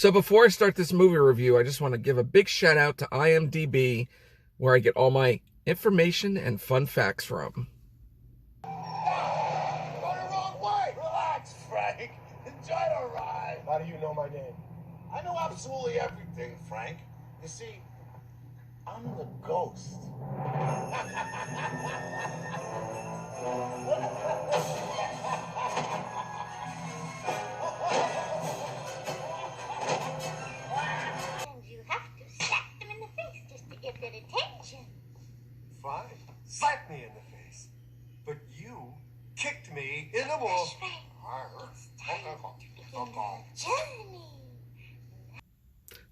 So before I start this movie review, I just want to give a big shout out to IMDb, where I get all my information and fun facts from. Going the wrong way! Relax, Frank. Enjoy the ride. How do you know my name? I know absolutely everything, Frank. You see, I'm the ghost. You have to slap them in the face just to get their attention. Fine. Slap me in the face. But you kicked me in the wall. Journey.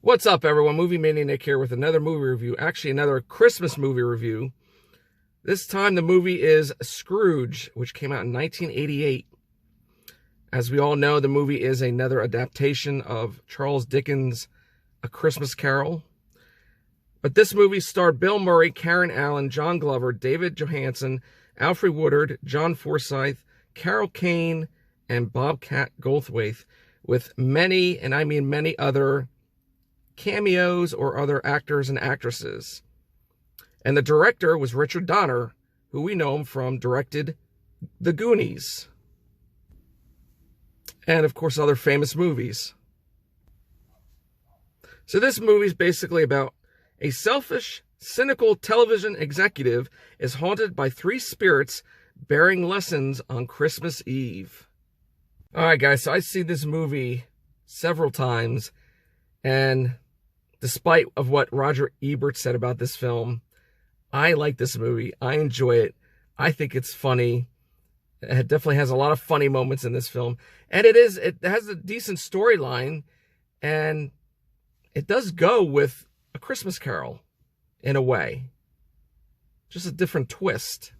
What's up, everyone? Movie Maniac here with another movie review. Actually, another Christmas movie review. This time, the movie is Scrooged, which came out in 1988. As we all know, the movie is another adaptation of Charles Dickens' A Christmas Carol. But this movie starred Bill Murray, Karen Allen, John Glover, David Johansen, Alfre Woodard, John Forsythe, Carol Kane, and Bobcat Goldthwait, with many, and I mean many, other cameos or other actors and actresses. And the director was Richard Donner, who we know him from directed The Goonies. And, of course, other famous movies. So this movie is basically about a selfish, cynical television executive is haunted by three spirits bearing lessons on Christmas Eve. Alright guys, so I see this movie several times, and despite of what Roger Ebert said about this film, I like this movie. I enjoy it. I think it's funny. It definitely has a lot of funny moments in this film. And it has a decent storyline, and it does go with A Christmas Carol in a way. Just a different twist.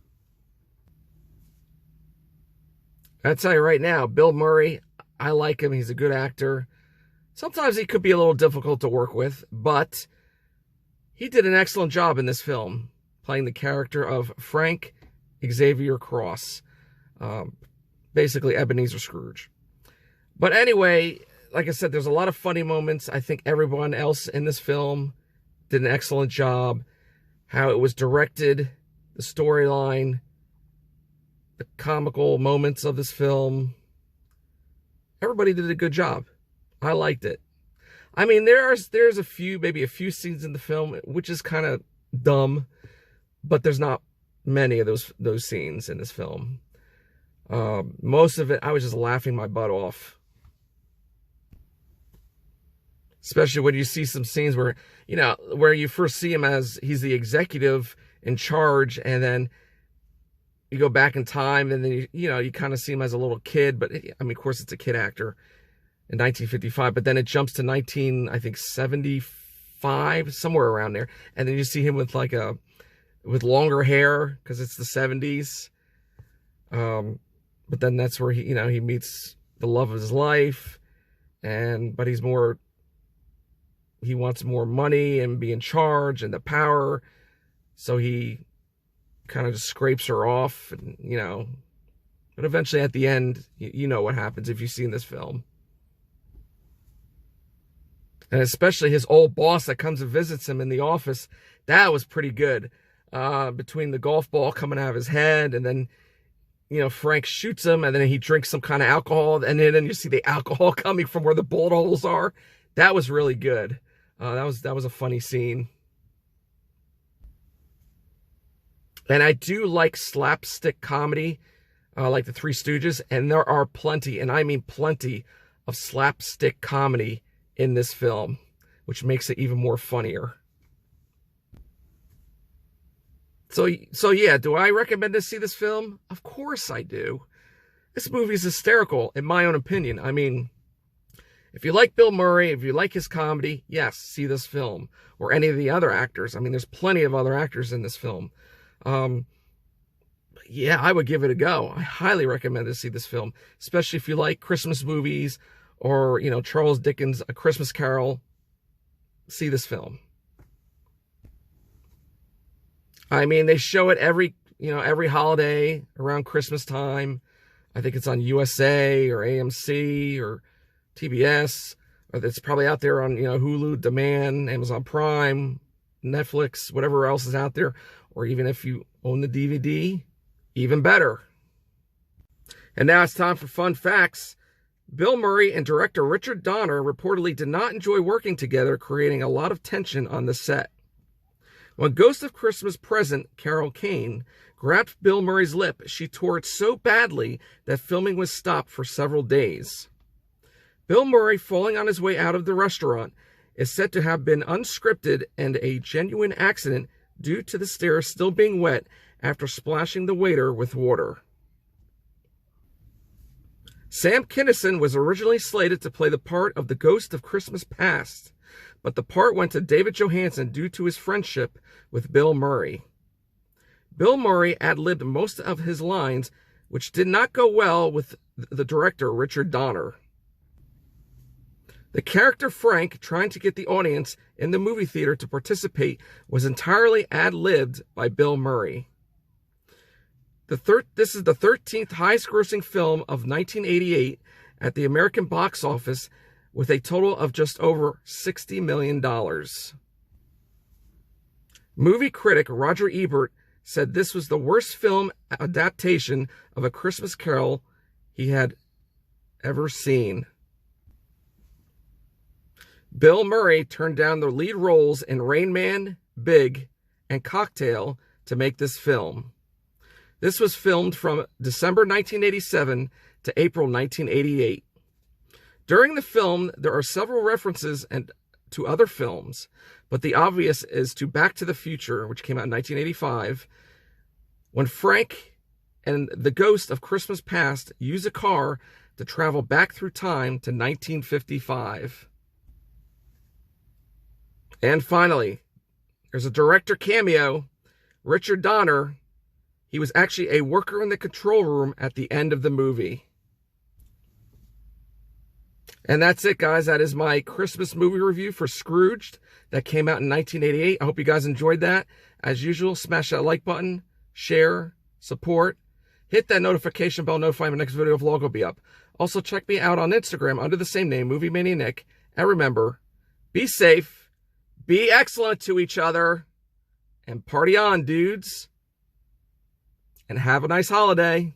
I'll tell you right now, Bill Murray, I like him. He's a good actor. Sometimes he could be a little difficult to work with, but he did an excellent job in this film, playing the character of Frank Xavier Cross, basically Ebenezer Scrooge. But anyway, like I said, there's a lot of funny moments. I think everyone else in this film did an excellent job. How it was directed, the storyline, the comical moments of this film. Everybody did a good job. I liked it. I mean, there's maybe a few scenes in the film which is kind of dumb, but there's not many of those scenes in this film. Most of it, I was just laughing my butt off. Especially when you see some scenes where, where you first see him as he's the executive in charge, and then you go back in time, and then you kind of see him as a little kid. But I mean, of course, it's a kid actor in 1955. But then it jumps to 1975, somewhere around there, and then you see him with with longer hair because it's the 70s. But then that's where he meets the love of his life, but he wants more money and be in charge and the power, so he kind of just scrapes her off, and but eventually at the end, you know what happens if you've seen this film. And especially his old boss that comes and visits him in the office, that was pretty good. Between the golf ball coming out of his head, and then Frank shoots him, and then he drinks some kind of alcohol, and then you see the alcohol coming from where the bullet holes are. That was really good. That was a funny scene. And I do like slapstick comedy, like the Three Stooges, and there are plenty, and I mean plenty, of slapstick comedy in this film, which makes it even more funnier. So yeah, do I recommend to see this film? Of course I do. This movie is hysterical, in my own opinion. I mean, if you like Bill Murray, if you like his comedy, yes, see this film. Or any of the other actors. I mean, there's plenty of other actors in this film. Yeah, I would give it a go. I highly recommend to see this film, especially if you like Christmas movies or, Charles Dickens' A Christmas Carol. See this film. I mean, they show it every holiday around Christmas time. I think it's on USA or AMC or TBS. It's probably out there on, Hulu, Demand, Amazon Prime, Netflix, whatever else is out there. Or even if you own the DVD, even better. And now it's time for fun facts. Bill Murray and director Richard Donner reportedly did not enjoy working together, creating a lot of tension on the set. When Ghost of Christmas Present, Carol Kane, grabbed Bill Murray's lip, she tore it so badly that filming was stopped for several days. Bill Murray falling on his way out of the restaurant is said to have been unscripted and a genuine accident due to the stairs still being wet after splashing the waiter with water. Sam Kinison was originally slated to play the part of the Ghost of Christmas Past, but the part went to David Johansen due to his friendship with Bill Murray. Bill Murray ad-libbed most of his lines, which did not go well with the director Richard Donner. The character Frank, trying to get the audience in the movie theater to participate, was entirely ad-libbed by Bill Murray. This is the 13th highest-grossing film of 1988 at the American box office, with a total of just over $60 million. Movie critic Roger Ebert said this was the worst film adaptation of A Christmas Carol he had ever seen. Bill Murray turned down the lead roles in Rain Man, Big, and Cocktail to make this film. This was filmed from December 1987 to April 1988. During the film, there are several references to other films, but the obvious is to Back to the Future, which came out in 1985, when Frank and the Ghost of Christmas Past use a car to travel back through time to 1955. And finally, there's a director cameo, Richard Donner. He was actually a worker in the control room at the end of the movie. And that's it, guys. That is my Christmas movie review for Scrooged that came out in 1988. I hope you guys enjoyed that. As usual, smash that like button, share, support, hit that notification bell, notify my next video vlog will be up. Also, check me out on Instagram under the same name, Movie Mania Nick. And remember, be safe, be excellent to each other, and party on, dudes. And have a nice holiday.